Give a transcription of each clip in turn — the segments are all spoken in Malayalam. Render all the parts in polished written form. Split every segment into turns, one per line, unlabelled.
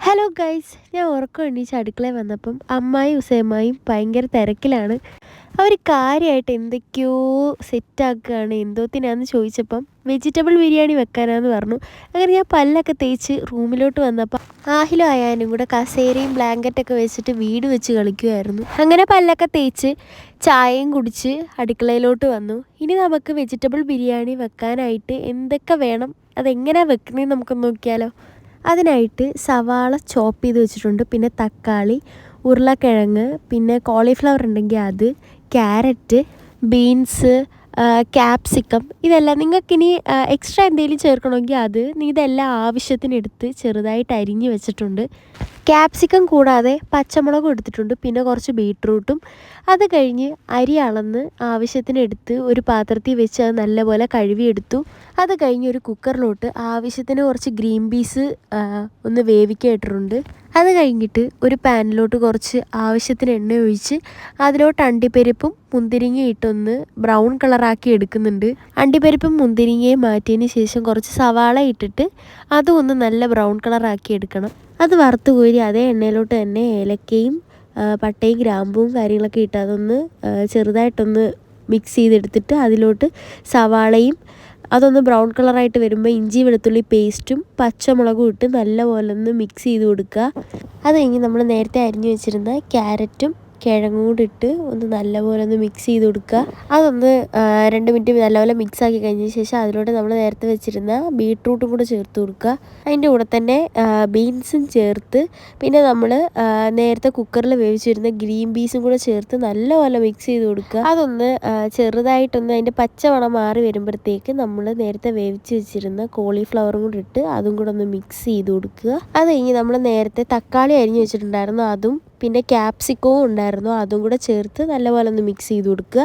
ഹലോ ഗൈസ്, ഞാൻ ഉറക്കം എണീച്ച് അടുക്കളയിൽ വന്നപ്പം അമ്മായും ഉസേമ്മായും ഭയങ്കര തിരക്കിലാണ്. അവർ കാര്യമായിട്ട് എന്തൊക്കെയോ സെറ്റാക്കുകയാണ്. എന്തോത്തിനാന്ന് ചോദിച്ചപ്പം വെജിറ്റബിൾ ബിരിയാണി വെക്കാനാന്ന് പറഞ്ഞു. അങ്ങനെ ഞാൻ പല്ലൊക്കെ തേച്ച് റൂമിലോട്ട് വന്നപ്പം ആഹിലും അയാനും കൂടെ കസേരയും ബ്ലാങ്കറ്റൊക്കെ വെച്ചിട്ട് വീട് വെച്ച് കളിക്കുമായിരുന്നു. അങ്ങനെ പല്ലൊക്കെ തേച്ച് ചായയും കുടിച്ച് അടുക്കളയിലോട്ട് വന്നു. ഇനി നമുക്ക് വെജിറ്റബിൾ ബിരിയാണി വെക്കാനായിട്ട് എന്തൊക്കെ വേണം, അതെങ്ങനെയാണ് വെക്കുന്നതെന്ന് നമുക്ക് നോക്കിയാലോ. അതിനായിട്ട് സവാള ചോപ്പ് ചെയ്ത് വെച്ചിട്ടുണ്ട്, പിന്നെ തക്കാളി, ഉരുളക്കിഴങ്ങ്, പിന്നെ കോളിഫ്ലവർ ഉണ്ടെങ്കിൽ അത്, ക്യാരറ്റ്, ബീൻസ്, ക്യാപ്സിക്കം, ഇതെല്ലാം നിങ്ങൾക്കിനി എക്സ്ട്രാ എന്തെങ്കിലും ചേർക്കണമെങ്കിൽ അത് ഇതെല്ലാം ആവശ്യത്തിനെടുത്ത് ചെറുതായിട്ട് അരിഞ്ഞ് വെച്ചിട്ടുണ്ട്. ക്യാപ്സിക്കം കൂടാതെ പച്ചമുളകും എടുത്തിട്ടുണ്ട്, പിന്നെ കുറച്ച് ബീട്രൂട്ടും. അത് കഴിഞ്ഞ് അരി അളന്ന് ആവശ്യത്തിനെടുത്ത് ഒരു പാത്രത്തിൽ വെച്ച് അത് നല്ലപോലെ കഴുകിയെടുത്തു. അത് കഴിഞ്ഞ് ഒരു കുക്കറിലോട്ട് ആവശ്യത്തിന് കുറച്ച് ഗ്രീൻ പീസ് ഒന്ന് വേവിക്കായിട്ടുണ്ട്. അത് കഴിഞ്ഞിട്ട് ഒരു പാനിലോട്ട് കുറച്ച് ആവശ്യത്തിന് എണ്ണ ഒഴിച്ച് അതിലോട്ട് അണ്ടിപ്പരിപ്പും മുന്തിരിങ്ങയും ഇട്ടൊന്ന് ബ്രൗൺ കളറാക്കി എടുക്കുന്നുണ്ട്. അണ്ടിപ്പരിപ്പും മുന്തിരിങ്ങയും മാറ്റിയതിന് ശേഷം കുറച്ച് സവാള ഇട്ടിട്ട് അതും ഒന്ന് നല്ല ബ്രൗൺ കളറാക്കി എടുക്കണം. അത് വറുത്ത് കോരി അതേ എണ്ണയിലോട്ട് തന്നെ ഏലക്കയും പട്ടയും ഗ്രാമ്പും കാര്യങ്ങളൊക്കെ ഇട്ട് അതൊന്ന് ചെറുതായിട്ടൊന്ന് മിക്സ് ചെയ്തെടുത്തിട്ട് അതിലോട്ട് സവാളയും അതൊന്ന് ബ്രൗൺ കളറായിട്ട് വരുമ്പോൾ ഇഞ്ചി വെളുത്തുള്ളി പേസ്റ്റും പച്ചമുളകും ഇട്ട് നല്ലപോലെ ഒന്ന് മിക്സ് ചെയ്ത് കൊടുക്കുക. അത് കഴിഞ്ഞ് നമ്മൾ നേരത്തെ അരിഞ്ഞു വെച്ചിരുന്ന ക്യാരറ്റും കിഴങ്ങും കൂടി ഇട്ട് ഒന്ന് നല്ലപോലെ ഒന്ന് മിക്സ് ചെയ്ത് കൊടുക്കുക. അതൊന്ന് 2 മിനിറ്റ് നല്ലപോലെ മിക്സ് ആക്കി കഴിഞ്ഞ ശേഷം അതിലോട്ട് നമ്മൾ നേരത്തെ വെച്ചിരുന്ന ബീട്രൂട്ടും കൂടെ ചേർത്ത് കൊടുക്കുക. അതിൻ്റെ കൂടെ തന്നെ ബീൻസും ചേർത്ത് പിന്നെ നമ്മൾ നേരത്തെ കുക്കറിൽ വേവിച്ചിരുന്ന ഗ്രീൻ പീസും കൂടെ ചേർത്ത് നല്ലപോലെ മിക്സ് ചെയ്ത് കൊടുക്കുക. അതൊന്ന് ചെറുതായിട്ടൊന്ന് അതിൻ്റെ പച്ചമണം മാറി വരുമ്പോഴത്തേക്ക് നമ്മൾ നേരത്തെ വേവിച്ച് വെച്ചിരുന്ന കോളിഫ്ലവറും കൂടെ ഇട്ട് അതും കൂടെ ഒന്ന് മിക്സ് ചെയ്ത് കൊടുക്കുക. അത് കഴിഞ്ഞ് നമ്മൾ നേരത്തെ തക്കാളി അരിഞ്ഞ് വെച്ചിട്ടുണ്ടായിരുന്നു, അതും പിന്നെ ക്യാപ്സിക്കവും ഉണ്ടായിരുന്നു, അതും കൂടെ ചേർത്ത് നല്ലപോലെ ഒന്ന് മിക്സ് ചെയ്ത് കൊടുക്കുക.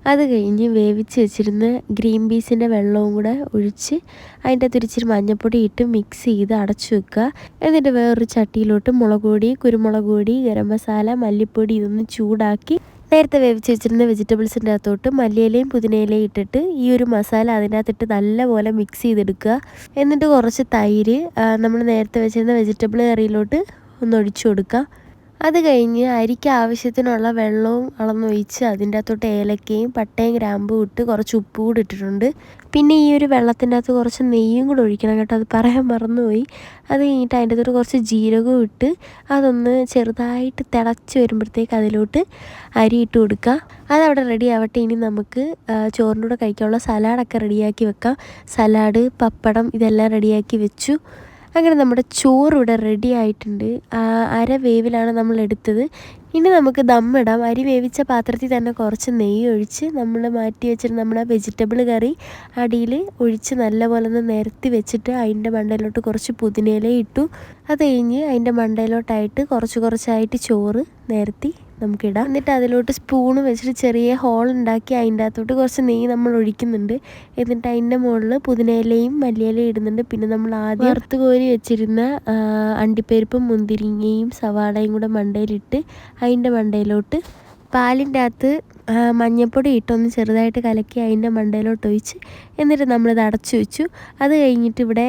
അത് കഴിഞ്ഞ് വേവിച്ച് വെച്ചിരുന്ന ഗ്രീൻ പീസിൻ്റെ വെള്ളവും കൂടെ ഒഴിച്ച് അതിൻ്റെ തിരിച്ചിരി മഞ്ഞൾപ്പൊടി ഇട്ട് മിക്സ് ചെയ്ത് അടച്ചു വെക്കുക. എന്നിട്ട് വേറൊരു ചട്ടിയിലോട്ട് മുളക് പൊടി, കുരുമുളക് പൊടി, ഗരം മസാല, മല്ലിപ്പൊടി ഇതൊന്ന് ചൂടാക്കി നേരത്തെ വേവിച്ച് വെച്ചിരുന്ന വെജിറ്റബിൾസിൻ്റെ അകത്തോട്ട് മല്ലിയിലയും പുതിനയിലയും ഇട്ടിട്ട് ഈ ഒരു മസാല അതിനകത്തിട്ട് നല്ലപോലെ മിക്സ് ചെയ്തെടുക്കുക. എന്നിട്ട് കുറച്ച് തൈര് നമ്മൾ നേരത്തെ വെച്ചിരുന്ന വെജിറ്റബിൾ കറിയിലോട്ട് ഒന്ന് ഒഴിച്ചു കൊടുക്കുക. അത് കഴിഞ്ഞ് അരിക്ക് ആവശ്യത്തിനുള്ള വെള്ളവും അളന്നൊഴിച്ച് അതിൻ്റെ അകത്തോട്ട് ഏലക്കയും പട്ടയും ഗ്രാമ്പും ഇട്ട് കുറച്ച് ഉപ്പ് കൂടി ഇട്ടിട്ടുണ്ട്. പിന്നെ ഈ ഒരു വെള്ളത്തിൻ്റെ അകത്ത് കുറച്ച് നെയ്യും കൂടെ ഒഴിക്കണം കേട്ടോ, അത് പറയാൻ മറന്നുപോയി. അത് കഴിഞ്ഞിട്ട് അതിൻ്റെ അകത്തോട്ട് കുറച്ച് ജീരകവും ഇട്ട് അതൊന്ന് ചെറുതായിട്ട് തിളച്ച് വരുമ്പോഴത്തേക്ക് അതിലോട്ട് അരി ഇട്ട് കൊടുക്കുക. അതവിടെ റെഡി ആവട്ടെ. ഇനി നമുക്ക് ചോറിൻ്റെ കൂടെ കഴിക്കാനുള്ള സലാഡൊക്കെ റെഡിയാക്കി വെക്കാം. സലാഡ്, പപ്പടം ഇതെല്ലാം റെഡിയാക്കി വെച്ചു. അങ്ങനെ നമ്മുടെ ചോറ് ഇവിടെ റെഡി ആയിട്ടുണ്ട്. അര വേവിലാണ് നമ്മൾ എടുത്തത്. ഇനി നമുക്ക് ദമ്മിടാം. അരി വേവിച്ച പാത്രത്തിൽ തന്നെ കുറച്ച് നെയ്യ് ഒഴിച്ച് നമ്മൾ മാറ്റി വെച്ചിട്ട് നമ്മുടെ വെജിറ്റബിൾ കറി അടിയിൽ ഒഴിച്ച് നല്ലപോലെ ഒന്ന് നിരത്തി വെച്ചിട്ട് അതിൻ്റെ മണ്ടയിലോട്ട് കുറച്ച് പുതിനയില ഇട്ടു. അത് കഴിഞ്ഞ് അതിൻ്റെ മണ്ടയിലോട്ടായിട്ട് കുറച്ചായിട്ട് ചോറ് നിരത്തി നമുക്കിടാം. എന്നിട്ട് അതിലോട്ട് സ്പൂണ് വെച്ചിട്ട് ചെറിയ ഹോൾ ഉണ്ടാക്കി അതിൻ്റെ അകത്തോട്ട് കുറച്ച് നെയ്യ് നമ്മൾ ഒഴിക്കുന്നുണ്ട്. എന്നിട്ട് അതിൻ്റെ മുകളിൽ പുതിനയിലയും മല്ലിയിലയും ഇടുന്നുണ്ട്. പിന്നെ നമ്മൾ ആദ്യം വറുത്ത് കോരി വെച്ചിരുന്ന അണ്ടിപ്പരിപ്പും മുന്തിരിങ്ങയും സവാളയും കൂടെ മണ്ടയിലിട്ട് അതിൻ്റെ മണ്ടയിലോട്ട് പാലിൻ്റെ അകത്ത് മഞ്ഞൾപ്പൊടി ഇട്ടൊന്ന് ചെറുതായിട്ട് കലക്കി അതിൻ്റെ മണ്ടയിലോട്ട് ഒഴിച്ച് എന്നിട്ട് നമ്മളിത് അടച്ചു വെച്ചു. അത് കഴിഞ്ഞിട്ട് ഇവിടെ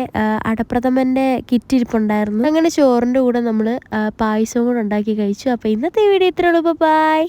അടപ്രഥമൻ്റെ കിറ്റ് ഇരിപ്പുണ്ടായിരുന്നു. അങ്ങനെ ചോറിൻ്റെ കൂടെ നമ്മൾ പായസവും കൂടെ ഉണ്ടാക്കി കഴിച്ചു. അപ്പോൾ ഇന്നത്തെ വീഡിയോ ഇത്രയേ ഉള്ളൂ. ബൈ.